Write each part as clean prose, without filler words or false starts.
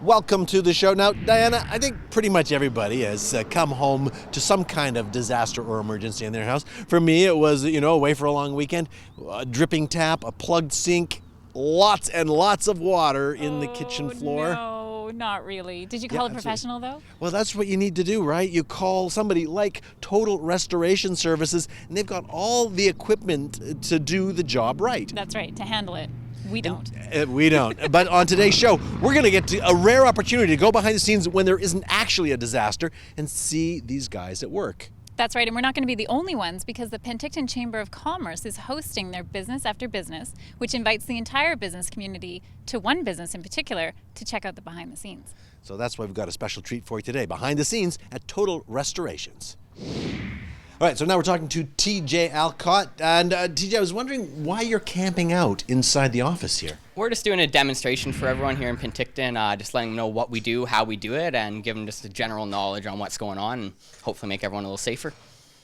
Welcome to the show. Now, Diana, I think pretty much everybody has come home to some kind of disaster or emergency in their house. For me, it was, away for a long weekend, a dripping tap, a plugged sink, lots and lots of water in the kitchen floor. No, not really. Did you call a professional, though? Well, that's what you need to do, right? You call somebody like Total Restoration Services, and they've got all the equipment to do the job right. That's right, to handle it. We don't. We don't. But on today's show, we're going to get to a rare opportunity to go behind the scenes when there isn't actually a disaster and see these guys at work. That's right, and we're not going to be the only ones because the Penticton Chamber of Commerce is hosting their Business After Business, which invites the entire business community to one business in particular to check out the behind the scenes. So that's why we've got a special treat for you today, behind the scenes at Total Restorations. All right, so now we're talking to TJ Alcott. And TJ, I was wondering why you're camping out inside the office here. We're just doing a demonstration for everyone here in Penticton, just letting them know what we do, how we do it, and give them just a general knowledge on what's going on, and hopefully make everyone a little safer.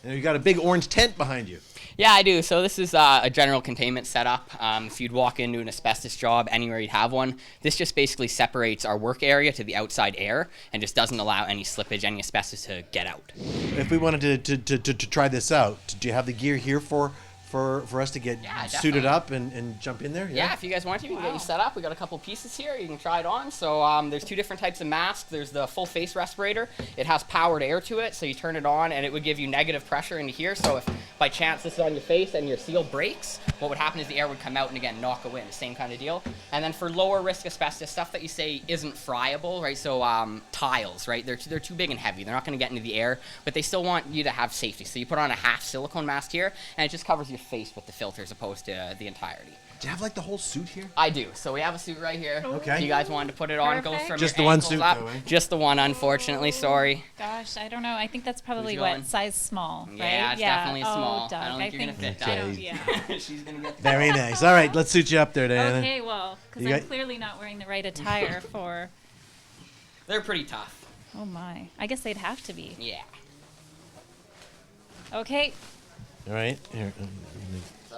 And you got a big orange tent behind you. Yeah, I do. So this is a general containment setup. If you'd walk into an asbestos job, anywhere you'd have one, this just basically separates our work area to the outside air and just doesn't allow any slippage, any asbestos to get out. If we wanted to try this out, do you have the gear here for us to get suited up and jump in there? Yeah, if you guys want to, we can get you set up. We got a couple pieces here. You can try it on. So there's two different types of masks. There's the full face respirator. It has powered air to it, so you turn it on and it would give you negative pressure into here. So if by chance this is on your face and your seal breaks, what would happen is the air would come out and again knock away. Same kind of deal. And then for lower risk asbestos, stuff that you say isn't friable, right? So tiles, right? They're too big and heavy. They're not going to get into the air, but they still want you to have safety. So you put on a half silicone mask here, and it just covers your face with the filter as opposed to the entirety. Do you have like the whole suit here? I do. So we have a suit right here. Okay. If you guys wanted to put it on, Perfect. goes from Just your the one ankles suit, up. though, eh? Just the one, unfortunately. Sorry. Gosh, I don't know. I think that's probably Who's going? size small, right? Yeah, it's definitely Oh, small. Doug, I don't think you're gonna fit, I Doug. don't- yeah. She's gonna get. Very nice. All right, let's suit you up there, Diana. Okay, well, because You I'm got- clearly not wearing the right attire for. They're pretty tough. Oh my! I guess they'd have to be. Yeah. Okay, All right. Here.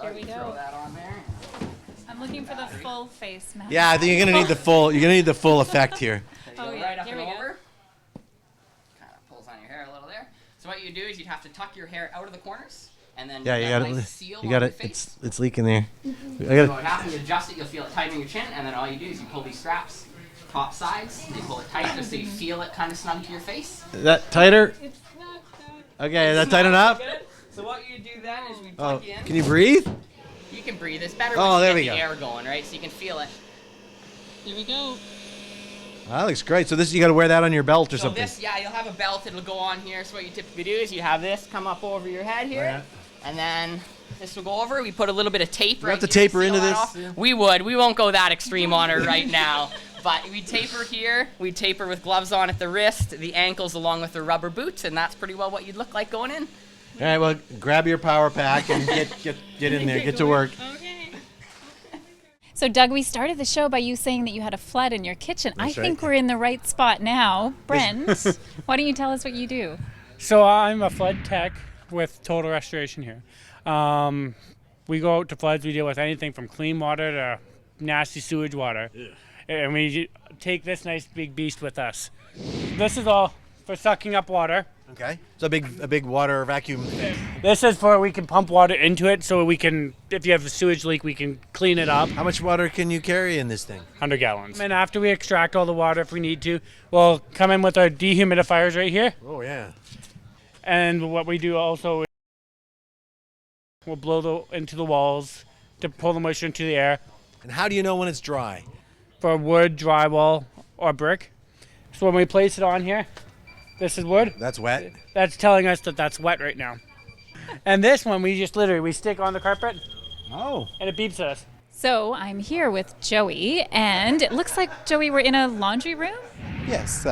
here we Throw go. that on there. I'm looking for the full face mask. Yeah, I think you're gonna need the full. You're gonna need the full effect here. So you Oh, go yeah, right up here and we go. over. Kind of pulls on your hair a little there. So what you do is you'd have to tuck your hair out of the corners, and then Yeah, you that got nice it. seal You on got your it. face. It's leaking there. I So got what happens, you adjust it, you'll feel it tightening your chin, and then all you do is you pull these straps, top sides, you pull it tight just so you feel it kind of snug to your face. it. Is that tighter? It's not that. Okay, is that tight enough? Good. So what you do then is we Oh, plug you in. can you breathe? You can breathe. It's better Oh, when there you we get the go. air going, right? So you can feel it. Here we go. That looks great. So this, you got to wear that on your belt or So something. this, yeah, you'll have a belt. It'll go on here. So what you typically do is you have this come up over your head here, Yeah. and then this will go over. We put a little bit of tape right have to here taper seal into that this? off. Yeah. We would. We won't go that extreme on her right now. But we taper here. We taper with gloves on at the wrist, the ankles, along with the rubber boots, and that's pretty well what you'd look like going in. All right, well, grab your power pack and get in there. Get to work. Okay. So, Doug, we started the show by you saying that you had a flood in your kitchen. That's I think right. we're in the right spot now. Brent, why don't you tell us what you do? So I'm a flood tech with Total Restoration here. We go out to floods. We deal with anything from clean water to nasty sewage water. And we take this nice big beast with us. This is all for sucking up water. Okay. So a big water vacuum. This is for we can pump water into it so we can, if you have a sewage leak, we can clean it up. How much water can you carry in this thing? 100 gallons. And after we extract all the water, if we need to, we'll come in with our dehumidifiers right here. Oh yeah. And what we do also is we'll blow into the walls to pull the moisture into the air And how do you know when it's dry? for wood, drywall, or brick. So when we place it on here, this is wood. That's wet. That's telling us that that's wet right now. And this one, we just literally, we stick on the carpet Oh. and it beeps at us. So, I'm here with Joey, and it looks like, Joey, we're in a laundry room? Yes,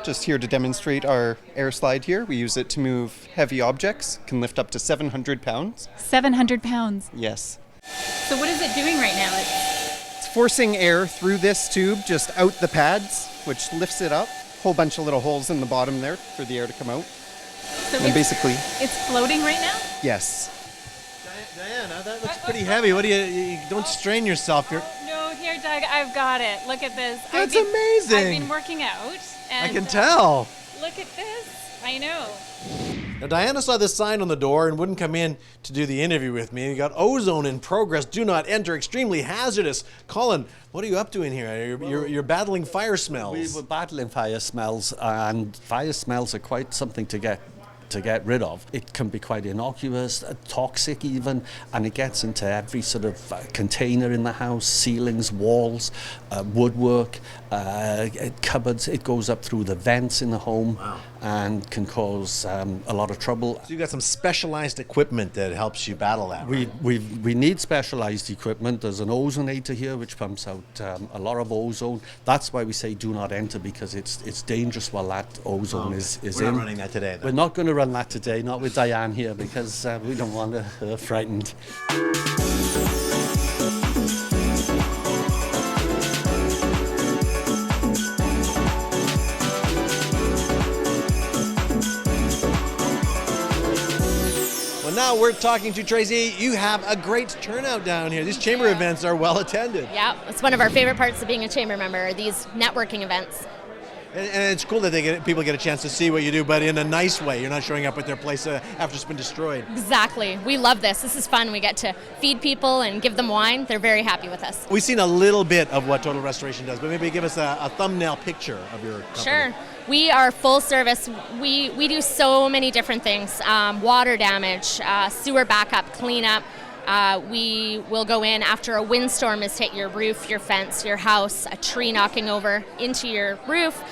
just here to demonstrate our air slide here. We use it to move heavy objects, can lift up to 700 pounds. 700 pounds. Yes. So, what is it doing right now? It's forcing air through this tube just out the pads, which lifts it up. Whole bunch of little holes in the bottom there for the air to come out. So And it's, basically, it's floating right now? yes. Diana, that looks pretty heavy. What do you don't strain yourself here. No, here, Doug, I've got it. Look at this. That's amazing. I've been working out. I And can tell. Look at this. I know. Now, Diana saw this sign on the door and wouldn't come in to do the interview with me. You got ozone in progress, do not enter, extremely hazardous. Colin, what are you up to in here? You're battling fire smells. We were battling fire smells, and fire smells are quite something to get rid of. It can be quite innocuous, toxic even, and it gets into every sort of container in the house, ceilings, walls, woodwork, cupboards. It goes up through the vents in the home. Wow. And can cause a lot of trouble. So you've got some specialized equipment that helps you battle that. We need specialized equipment. There's an ozonator here which pumps out a lot of ozone. That's why we say do not enter, because it's dangerous while that ozone is We're in. not running that today, though. We're not going to run that today, not with Diane here, because we don't want her frightened. Well, now we're talking to Tracy. You have a great turnout down here. These chamber events are well attended. Yeah, it's one of our favorite parts of being a chamber member, these networking events. And it's cool that people get a chance to see what you do, but in a nice way. You're not showing up at their place after it's been destroyed. Exactly. We love this. This is fun. We get to feed people and give them wine. They're very happy with us. We've seen a little bit of what Total Restoration does, but maybe give us a thumbnail picture of your company. Sure. We are full service. We do so many different things. Water damage, sewer backup, cleanup. We will go in after a windstorm has hit your roof, your fence, your house, a tree knocking over into your roof.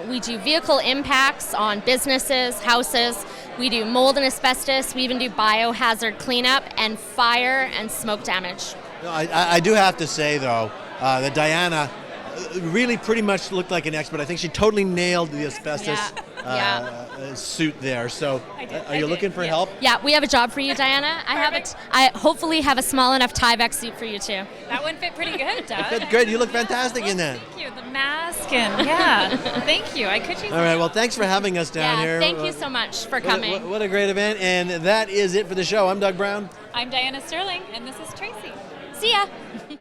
We do vehicle impacts on businesses, houses. We do mold and asbestos. We even do biohazard cleanup and fire and smoke damage. No, I do have to say, though, that Diana really pretty much looked like an expert. I think she totally nailed the asbestos suit there. So are you looking for help? Yeah, we have a job for you, Diana. I hopefully have a small enough Tyvek suit for you too. That one fit pretty good, Doug. Good. You look fantastic in that. Thank you. The mask and yeah. Thank you. I could use All right. Well, thanks for having us down here. Thank you so much for coming. What a great event. And that is it for the show. I'm Doug Brown. I'm Diana Stirling, and this is Tracy. See ya.